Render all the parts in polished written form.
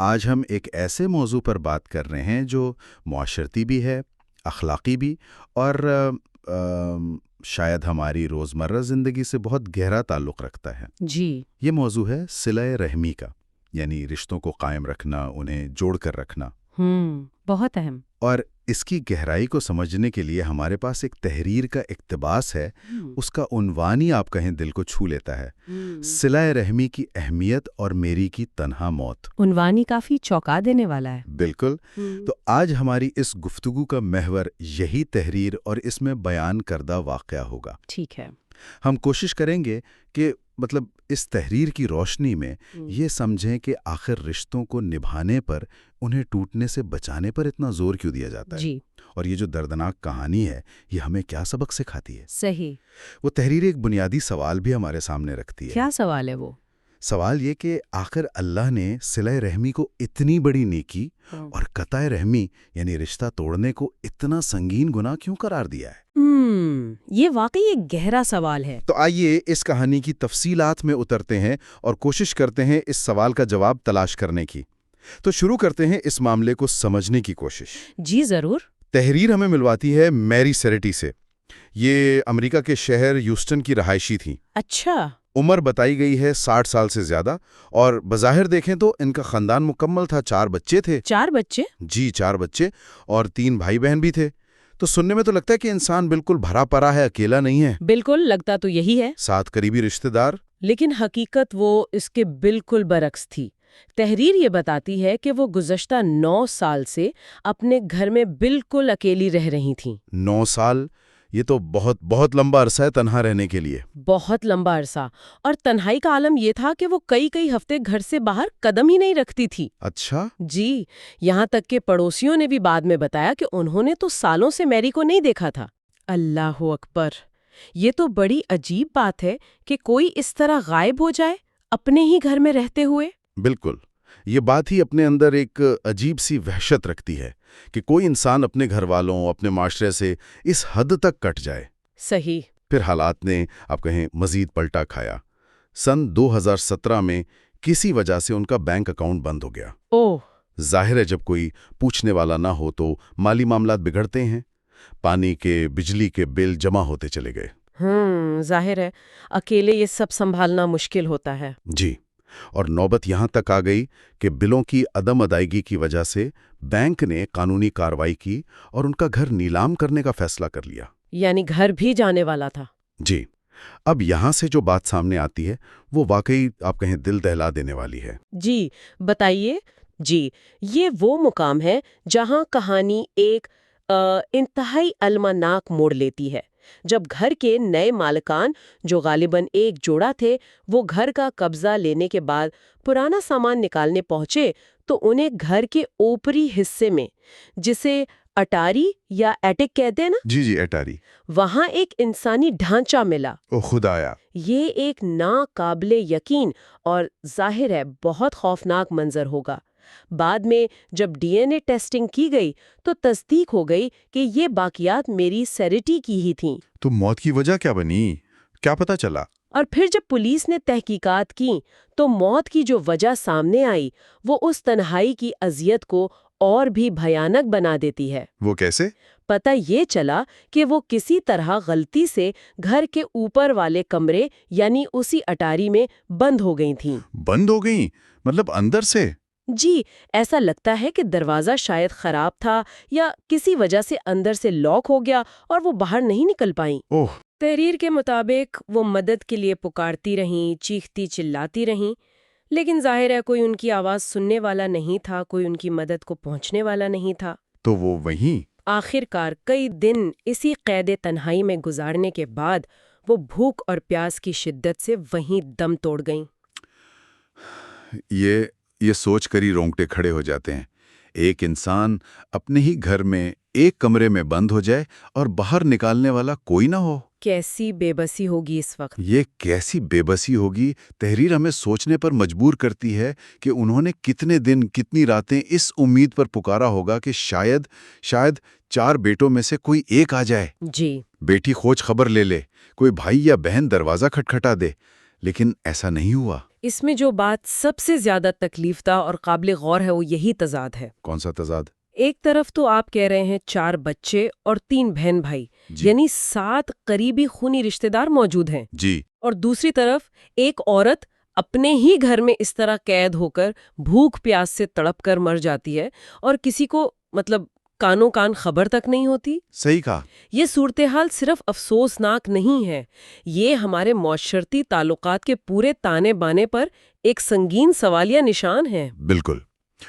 آج ہم ایک ایسے موضوع پر بات کر رہے ہیں جو معاشرتی بھی ہے، اخلاقی بھی، اور شاید ہماری روزمرہ زندگی سے بہت گہرا تعلق رکھتا ہے۔ جی۔ یہ موضوع ہے صلہ رحمی کا، یعنی رشتوں کو قائم رکھنا، انہیں جوڑ کر رکھنا۔ بہت اہم۔ اور اس کی گہرائی کو سمجھنے کے لیے ہمارے پاس ایک تحریر کا اقتباس ہے۔ اس کا عنوان ہی آپ کہیں دل کو چھو لیتا ہے، صلہ رحمی کی اہمیت اور میری کی تنہا موت۔ عنوان ہی کافی چونکا دینے والا ہے۔ بالکل۔ تو آج ہماری اس گفتگو کا محور یہی تحریر اور اس میں بیان کردہ واقعہ ہوگا۔ ٹھیک ہے۔ ہم کوشش کریں گے کہ اس تحریر کی روشنی میں یہ سمجھیں کہ آخر رشتوں کو نبھانے پر، انہیں ٹوٹنے سے بچانے پر اتنا زور کیوں دیا جاتا ہے، اور یہ جو دردناک کہانی ہے یہ ہمیں کیا سبق سکھاتی ہے۔ صحیح۔ وہ تحریر ایک بنیادی سوال بھی ہمارے سامنے رکھتی ہے۔ کیا سوال ہے وہ؟ سوال یہ کہ آخر اللہ نے صلہ رحمی کو اتنی بڑی نیکی اور قطع رحمی یعنی رشتہ توڑنے کو اتنا سنگین گناہ کیوں قرار دیا ہے؟ یہ واقعی ایک گہرا سوال ہے۔ تو آئیے اس کہانی کی تفصیلات میں اترتے ہیں اور کوشش کرتے ہیں اس سوال کا جواب تلاش کرنے کی۔ تو شروع کرتے ہیں اس معاملے کو سمجھنے کی کوشش۔ جی ضرور۔ تحریر ہمیں ملواتی ہے میری سیریٹی سے۔ یہ امریکہ کے شہر ہیوسٹن کی رہائشی تھیں۔ اچھا۔ عمر بتائی گئی ہے 60 سال سے زیادہ، اور بظاہر دیکھیں تو ان کا خاندان مکمل تھا، 4 بچے تھے۔ 4 بچے؟ جی 4 بچے، اور 3 بھائی بہن بھی تھے۔ تو سننے میں تو لگتا ہے کہ انسان بالکل بھرا پڑا ہے، اکیلا نہیں ہے۔ بالکل، لگتا تو یہی ہے۔ 7 قریبی رشتہ دار۔ لیکن حقیقت وہ اس کے بالکل برعکس تھی۔ تحریر یہ بتاتی ہے کہ وہ گزشتہ 9 سال سے اپنے گھر میں بالکل اکیلی رہ رہی تھیں۔ 9 سال؟ یہ تو بہت لمبا عرصہ ہے تنہا رہنے کے لیے۔ بہت لمبا عرصہ، اور تنہائی کا عالم یہ تھا کہ وہ کئی ہفتے گھر سے باہر قدم ہی نہیں رکھتی تھی۔ اچھا؟ جی، یہاں تک کہ پڑوسیوں نے بھی بعد میں بتایا کہ انہوں نے تو سالوں سے میری کو نہیں دیکھا تھا۔ اللہ اکبر! یہ تو بڑی عجیب بات ہے کہ کوئی اس طرح غائب ہو جائے اپنے ہی گھر میں رہتے ہوئے۔ بالکل، یہ بات ہی اپنے اندر ایک عجیب سی وحشت رکھتی ہے کہ کوئی انسان اپنے گھر والوں، اپنے معاشرے سے اس حد تک کٹ جائے۔ صحیح۔ پھر حالات نے آپ کہیں مزید پلٹا کھایا۔ سن 2017 میں کسی وجہ سے ان کا بینک اکاؤنٹ بند ہو گیا۔ اوہ! ظاہر ہے جب کوئی پوچھنے والا نہ ہو تو مالی معاملات بگڑتے ہیں۔ پانی کے، بجلی کے بل جمع ہوتے چلے گئے۔ ظاہر ہے اکیلے یہ سب سنبھالنا مشکل ہوتا ہے۔ جی، اور نوبت یہاں تک آ گئی کہ بلوں کی عدم ادائیگی کی وجہ سے بینک نے قانونی کارروائی کی اور ان کا گھر نیلام کرنے کا فیصلہ کر لیا۔ یعنی گھر بھی جانے والا تھا۔ جی، اب یہاں سے جو بات سامنے آتی ہے وہ واقعی آپ کہیں دل دہلا دینے والی ہے۔ جی بتائیے۔ جی، یہ وہ مقام ہے جہاں کہانی ایک انتہائی المناک موڑ لیتی ہے، جب گھر کے نئے مالکان، جو غالباً ایک جوڑا تھے، وہ گھر کا قبضہ لینے کے بعد پرانا سامان نکالنے پہنچے تو انہیں گھر کے اوپری حصے میں، جسے اٹاری یا ایٹک کہتے ہیں نا، جی اٹاری، وہاں ایک انسانی ڈھانچہ ملا۔ او خدایا! یہ ایک ناقابل یقین اور ظاہر ہے بہت خوفناک منظر ہوگا۔ بعد میں جب ڈی این اے ٹیسٹنگ کی گئی تو تصدیق ہو گئی کہ یہ باقیات میری سیریٹی کی ہی تھیں۔ تو موت کی وجہ کیا بنی؟ کیا پتہ چلا؟ اور پھر جب پولیس نے تحقیقات کی تو موت کی جو وجہ سامنے آئی وہ اس تنہائی کی اذیت کو اور بھی بھیانک بنا دیتی ہے۔ وہ کیسے؟ پتہ یہ چلا کہ وہ کسی طرح غلطی سے گھر کے اوپر والے کمرے یعنی اسی اٹاری میں بند ہو گئی تھیں۔ بند ہو گئیں؟ مطلب اندر سے؟ جی، ایسا لگتا ہے کہ دروازہ شاید خراب تھا یا کسی وجہ سے اندر سے لاک ہو گیا اور وہ باہر نہیں نکل پائیں۔ اوہ! تحریر کے مطابق وہ مدد کے لیے پکارتی رہیں، چیختی چلاتی رہیں، لیکن ظاہر ہے کوئی ان کی آواز سننے والا نہیں تھا، کوئی ان کی مدد کو پہنچنے والا نہیں تھا۔ تو وہ وہیں؟ آخر کار کئی دن اسی قید تنہائی میں گزارنے کے بعد وہ بھوک اور پیاس کی شدت سے وہیں دم توڑ گئیں۔ یہ سوچ کر ہی رونگٹے کھڑے ہو جاتے ہیں۔ ایک انسان اپنے ہی گھر میں ایک کمرے میں بند ہو جائے اور باہر نکالنے والا کوئی نہ ہو۔ کیسی بے بسی ہوگی اس وقت۔ یہ کیسی بے بسی ہوگی؟ تحریر ہمیں سوچنے پر مجبور کرتی ہے کہ انہوں نے کتنے دن، کتنی راتیں اس امید پر پکارا ہوگا کہ شاید 4 بیٹوں میں سے کوئی ایک آ جائے۔ جی، بیٹی کھوج خبر لے لے، کوئی بھائی یا بہن دروازہ کھٹکھٹا دے، لیکن ایسا نہیں ہوا۔ اس میں جو بات سب سے زیادہ تکلیف دہ اور قابل غور ہے وہ یہی تضاد ہے۔ کون سا تضاد؟ ایک طرف تو آپ کہہ رہے ہیں 4 بچے اور 3 بہن بھائی، یعنی 7 قریبی خونی رشتہ دار موجود ہیں، جی، اور دوسری طرف ایک عورت اپنے ہی گھر میں اس طرح قید ہو کر بھوک پیاس سے تڑپ کر مر جاتی ہے اور کسی کو کانوں کان خبر تک نہیں ہوتی۔ صحیح کہا۔ یہ صورتحال صرف افسوسناک نہیں ہے، یہ ہمارے معاشرتی تعلقات کے پورے تانے بانے پر ایک سنگین سوالیہ نشان ہے۔ بالکل۔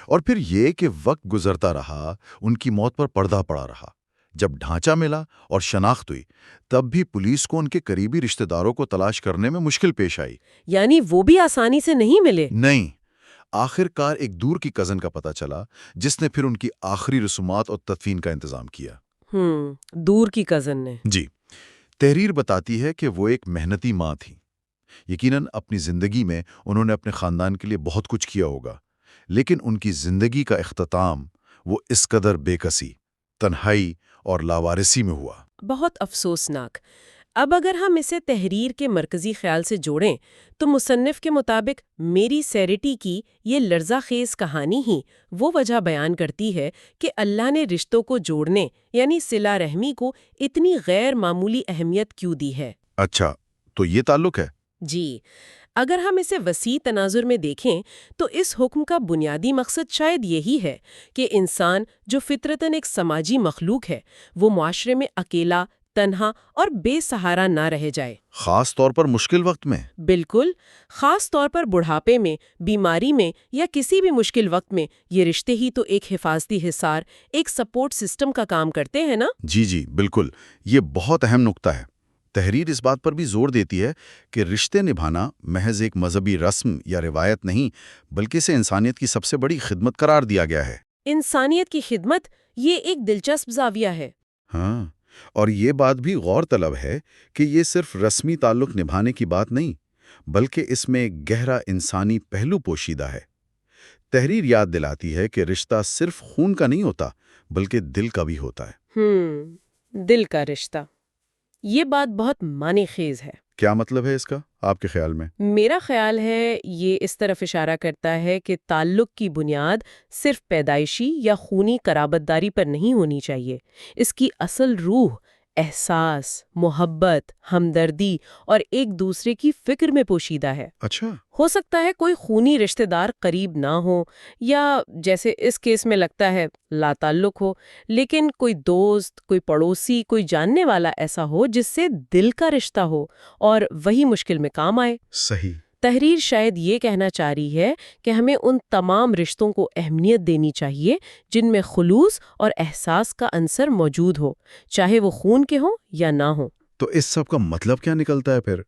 اور پھر یہ کہ وقت گزرتا رہا، ان کی موت پر پردہ پڑا رہا۔ جب ڈھانچہ ملا اور شناخت ہوئی، تب بھی پولیس کو ان کے قریبی رشتہ داروں کو تلاش کرنے میں مشکل پیش آئی۔ یعنی وہ بھی آسانی سے نہیں ملے؟ نہیں، آخر کار ایک دور کی کزن کا پتہ چلا، جس نے پھر ان کی آخری رسومات اور تدفین کا انتظام کیا۔ دور کی کزن نے؟ جی۔ تحریر بتاتی ہے کہ وہ ایک محنتی ماں تھی۔ یقیناً اپنی زندگی میں انہوں نے اپنے خاندان کے لیے بہت کچھ کیا ہوگا، لیکن ان کی زندگی کا اختتام وہ اس قدر بے کسی، تنہائی اور لاوارثی میں ہوا۔ بہت افسوسناک۔ اب اگر ہم اسے تحریر کے مرکزی خیال سے جوڑیں تو مصنف کے مطابق میری سیریٹی کی یہ لرزہ خیز کہانی ہی وہ وجہ بیان کرتی ہے کہ اللہ نے رشتوں کو جوڑنے یعنی صلہ رحمی کو اتنی غیر معمولی اہمیت کیوں دی ہے۔ اچھا، تو یہ تعلق ہے؟ جی، اگر ہم اسے وسیع تناظر میں دیکھیں تو اس حکم کا بنیادی مقصد شاید یہی ہے کہ انسان جو فطرتاً ایک سماجی مخلوق ہے، وہ معاشرے میں اکیلا، تنہا اور بے سہارا نہ رہ جائے، خاص طور پر مشکل وقت میں۔ بالکل، خاص طور پر بڑھاپے میں، بیماری میں یا کسی بھی مشکل وقت میں یہ رشتے ہی تو ایک حفاظتی حصار، ایک سپورٹ سسٹم کا کام کرتے ہیں نا؟ جی، بالکل، یہ بہت اہم نقطہ ہے۔ تحریر اس بات پر بھی زور دیتی ہے کہ رشتے نبھانا محض ایک مذہبی رسم یا روایت نہیں، بلکہ اسے انسانیت کی سب سے بڑی خدمت قرار دیا گیا ہے۔ انسانیت کی خدمت، یہ ایک دلچسپ زاویہ ہے۔ ہاں، اور یہ بات بھی غور طلب ہے کہ یہ صرف رسمی تعلق نبھانے کی بات نہیں، بلکہ اس میں ایک گہرا انسانی پہلو پوشیدہ ہے۔ تحریر یاد دلاتی ہے کہ رشتہ صرف خون کا نہیں ہوتا، بلکہ دل کا بھی ہوتا ہے۔ دل کا رشتہ، یہ بات بہت معنی خیز ہے۔ کیا مطلب ہے اس کا آپ کے خیال میں؟ میرا خیال ہے یہ اس طرف اشارہ کرتا ہے کہ تعلق کی بنیاد صرف پیدائشی یا خونی قرابت داری پر نہیں ہونی چاہیے۔ اس کی اصل روح احساس، محبت، ہمدردی اور ایک دوسرے کی فکر میں پوشیدہ ہے۔ اچھا، ہو سکتا ہے کوئی خونی رشتہ دار قریب نہ ہو یا جیسے اس کیس میں لگتا ہے لا تعلق ہو، لیکن کوئی دوست، کوئی پڑوسی، کوئی جاننے والا ایسا ہو جس سے دل کا رشتہ ہو اور وہی مشکل میں کام آئے۔ صحیح۔ تحریر شاید یہ کہنا چاہ رہی ہے کہ ہمیں ان تمام رشتوں کو اہمیت دینی چاہیے جن میں خلوص اور احساس کا عنصر موجود ہو، چاہے وہ خون کے ہوں یا نہ ہوں۔ تو اس سب کا مطلب کیا نکلتا ہے پھر؟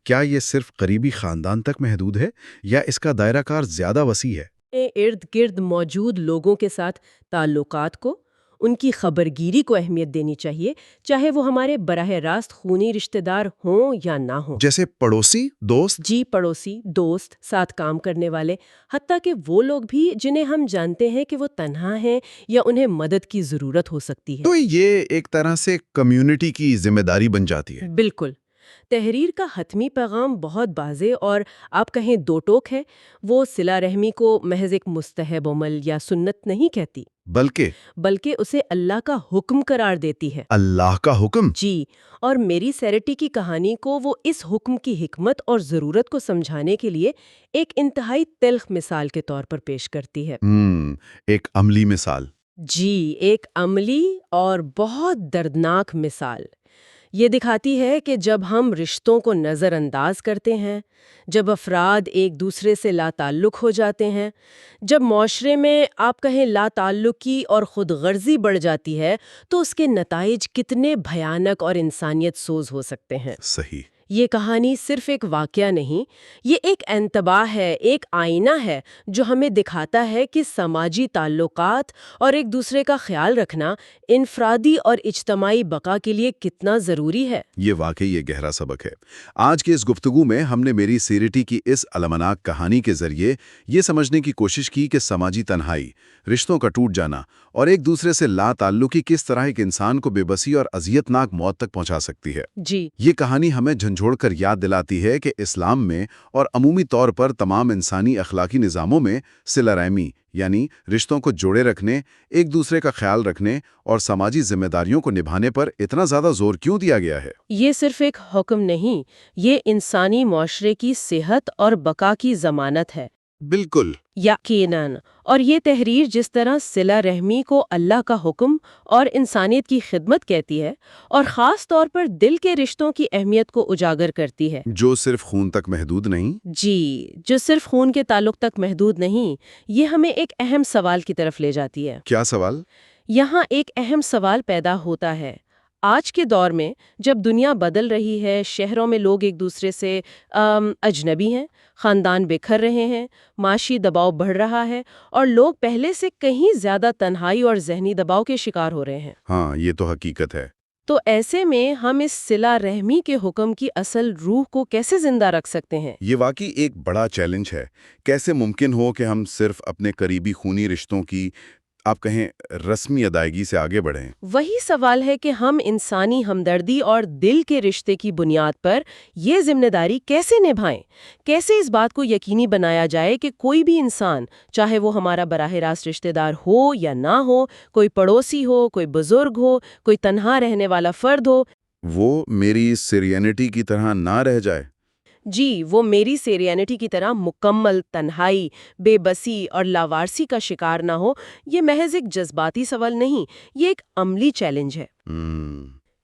کیا یہ صرف قریبی خاندان تک محدود ہے یا اس کا دائرہ کار زیادہ وسیع ہے؟ ارد گرد موجود لوگوں کے ساتھ تعلقات کو، ان کی خبرگیری کو اہمیت دینی چاہیے، چاہے وہ ہمارے براہ راست خونی رشتہ دار ہوں یا نہ ہوں۔ جیسے پڑوسی، دوست؟ جی، پڑوسی، دوست، ساتھ کام کرنے والے، حتیٰ کہ وہ لوگ بھی جنہیں ہم جانتے ہیں کہ وہ تنہا ہیں یا انہیں مدد کی ضرورت ہو سکتی ہے۔ تو یہ ایک طرح سے کمیونٹی کی ذمہ داری بن جاتی ہے۔ بالکل۔ تحریر کا حتمی پیغام بہت واضح اور آپ کہیں دو ٹوک ہے۔ وہ صلہ رحمی کو محض ایک مستحب عمل یا سنت نہیں کہتی، بلکہ اسے اللہ کا حکم قرار دیتی ہے۔ اللہ کا حکم؟ جی، اور میری سیریٹی کی کہانی کو وہ اس حکم کی حکمت اور ضرورت کو سمجھانے کے لیے ایک انتہائی تلخ مثال کے طور پر پیش کرتی ہے۔ ایک عملی مثال؟ جی، ایک عملی اور بہت دردناک مثال۔ یہ دکھاتی ہے کہ جب ہم رشتوں کو نظر انداز کرتے ہیں، جب افراد ایک دوسرے سے لا تعلق ہو جاتے ہیں، جب معاشرے میں آپ کہیں لا تعلقی اور خود غرضی بڑھ جاتی ہے، تو اس کے نتائج کتنے بھیانک اور انسانیت سوز ہو سکتے ہیں۔ صحیح۔ یہ کہانی صرف ایک واقعہ نہیں، یہ ایک انتباہ ہے، ایک آئینہ ہے جو ہمیں دکھاتا ہے کہ سماجی تعلقات اور ایک دوسرے کا خیال رکھنا انفرادی اور اجتماعی بقا کے لیے کتنا ضروری ہے۔ یہ واقعی یہ گہرا سبق ہے۔ آج کے اس گفتگو میں ہم نے میری سیریٹی کی اس المناک کہانی کے ذریعے یہ سمجھنے کی کوشش کی کہ سماجی تنہائی، رشتوں کا ٹوٹ جانا اور ایک دوسرے سے لا تعلقی کس طرح ایک انسان کو بے بسی اور اذیت ناک موت تک پہنچا سکتی ہے۔ جی، یہ کہانی ہمیں جھنجھوڑ جھاڑ کر یاد دلاتی ہے کہ اسلام میں اور عمومی طور پر تمام انسانی اخلاقی نظاموں میں صلہ رحمی یعنی رشتوں کو جوڑے رکھنے، ایک دوسرے کا خیال رکھنے اور سماجی ذمہ داریوں کو نبھانے پر اتنا زیادہ زور کیوں دیا گیا ہے؟ یہ صرف ایک حکم نہیں، یہ انسانی معاشرے کی صحت اور بقا کی ضمانت ہے۔ بالکل یقیناً، اور یہ تحریر جس طرح صلہ رحمی کو اللہ کا حکم اور انسانیت کی خدمت کہتی ہے، اور خاص طور پر دل کے رشتوں کی اہمیت کو اجاگر کرتی ہے، جو صرف خون تک محدود نہیں۔ جی، جو صرف خون کے تعلق تک محدود نہیں، یہ ہمیں ایک اہم سوال کی طرف لے جاتی ہے۔ کیا سوال؟ یہاں ایک اہم سوال پیدا ہوتا ہے۔ آج کے دور میں جب دنیا بدل رہی ہے، شہروں میں لوگ ایک دوسرے سے اجنبی ہیں، خاندان بکھر رہے ہیں، معاشی دباؤ بڑھ رہا ہے، اور لوگ پہلے سے کہیں زیادہ تنہائی اور ذہنی دباؤ کے شکار ہو رہے ہیں۔ ہاں، یہ تو حقیقت ہے۔ تو ایسے میں ہم اس صلہ رحمی کے حکم کی اصل روح کو کیسے زندہ رکھ سکتے ہیں؟ یہ واقعی ایک بڑا چیلنج ہے۔ کیسے ممکن ہو کہ ہم صرف اپنے قریبی خونی رشتوں کی آپ کہیں رسمی ادائیگی سے آگے بڑھیں؟ وہی سوال ہے کہ ہم انسانی ہمدردی اور دل کے رشتے کی بنیاد پر یہ ذمہ داری کیسے نبھائیں؟ کیسے اس بات کو یقینی بنایا جائے کہ کوئی بھی انسان، چاہے وہ ہمارا براہ راست رشتہ دار ہو یا نہ ہو، کوئی پڑوسی ہو، کوئی بزرگ ہو، کوئی تنہا رہنے والا فرد ہو، وہ میری سیرینٹی کی طرح نہ رہ جائے۔ جی، وہ میری سیرینٹی کی طرح مکمل تنہائی، بے بسی اور لاوارسی کا شکار نہ ہو۔ یہ محض ایک جذباتی سوال نہیں، یہ ایک عملی چیلنج ہے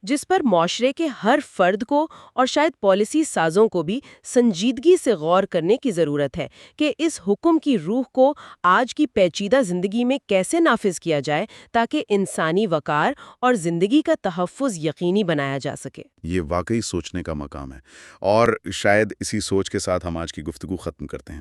جس پر معاشرے کے ہر فرد کو اور شاید پالیسی سازوں کو بھی سنجیدگی سے غور کرنے کی ضرورت ہے کہ اس حکم کی روح کو آج کی پیچیدہ زندگی میں کیسے نافذ کیا جائے تاکہ انسانی وقار اور زندگی کا تحفظ یقینی بنایا جا سکے۔ یہ واقعی سوچنے کا مقام ہے، اور شاید اسی سوچ کے ساتھ ہم آج کی گفتگو ختم کرتے ہیں۔